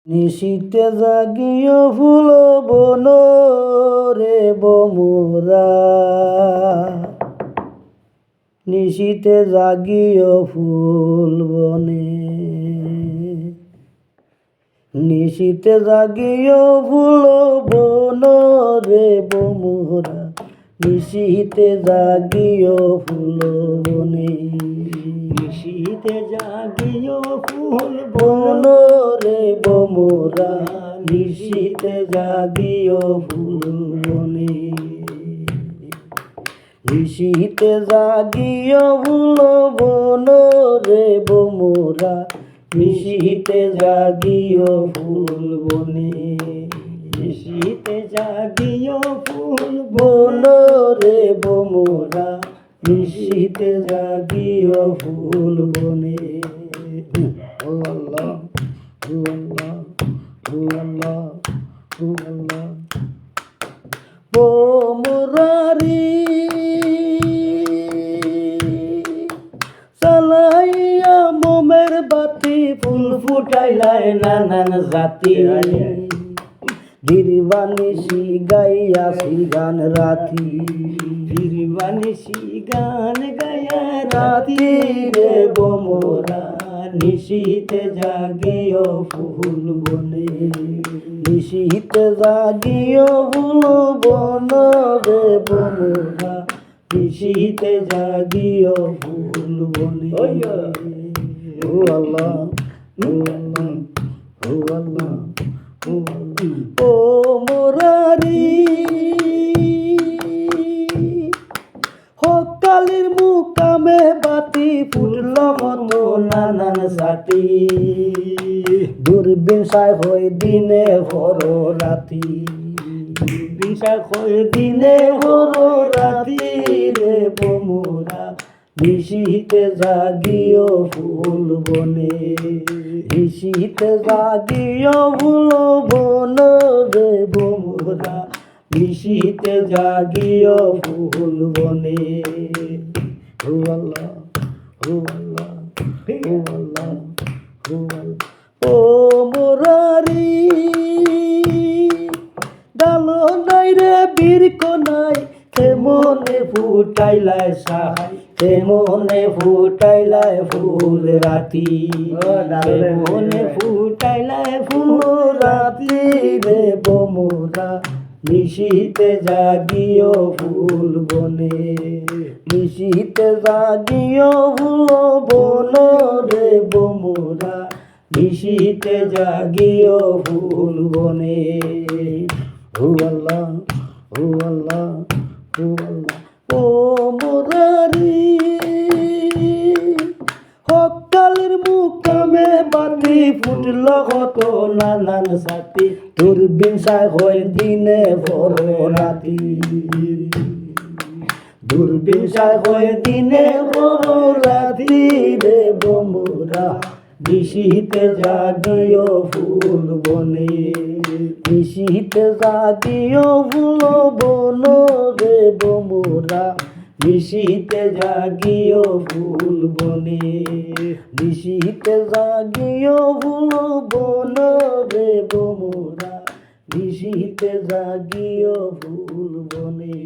নিশীতে জাগিও ফুল বন রে বমরা, নিশীতে জাগিও ফুল বনে, নিশীতে জাগিও ফুল বন রে বমরা, নিশীতে জাগিও ফুল বনে, নিশীতে জাগিও ফুল বন রে বমরা, নিশীতে জাগিও ফুল বনে, নিশীতে জাগিও ফুল বন রে বমরা, নিশীতে জাগিও ফুল বনে, নিশীতে জাগিও ফুল বন রে বমরা, নিশীতে জাগিও ফুল বনে। ও আল্লাহ, ও আল্লাহ, ও আল্লাহ, ও আল্লাহ। বমরারি চালাইয়া মোমের বাতি, ফুল ফুটাইলায় নানান জাতি, দিরবানিসি গাইয়াছি গান রাতি, দিরবানিসি গান গায়া রাতি রে বমরা, নিশীতে জাগিও ফুল বনে, নিশীতে জাগিও ফুল বন রে বমরা, নিশীতে জাগিও ফুল বনে। ও আল্লাহ, ও আল্লাহ, ও আল্লাহ, ও আল্লাহ। ও মোরারি হকালির মুকামে বাতি, ফুটল কত নানান সাথী, দূরবীন সাই হই দিনে ভর রাতি, বিশাখ হয়ে দিনে ভর রাতি রে বমরা, নিশীতে জাগিও ফুল বনে, নিশীতে জাগিও ফুল বন রে বমরা, নিশীতে জাগিও ফুল বনে। ও আল্লাহ, ও আল্লাহ, ও আল্লাহ, ও আল্লাহ। ও মোরারি ডালো নাই রে বীরক নাই, তেমনে ফুটাইলায় সাহাই, তেমনে ফুটাইলায় ফুল রাতি, মনে ফুটাইলায় ফুল রাতি রে বমরা, নিশীতে জাগিও ফুল বনে, নিশীতে জাগিও ফুল বন রে বমরা, নিশীতে জাগিও ফুল বনে। ও আল্লাহ, ও আল্লাহ, ও আল্লাহ। ও মোরারি হকালের মুকামে বাতি, ফুটল কত নানান সাথী, দূরবীন সাই হই দিনে ভর রাতি, দূরবীন সাই হই দিনে ভর রাতি রে বমরা, নিশীতে জাগিও ফুল বনে, নিশীতে জাগিও ফুল বন রে বমরা, নিশীতে জাগিও ফুল বনে, নিশীতে জাগিও ফুল বন রে বমরা, নিশীতে জাগিও ফুল বনে।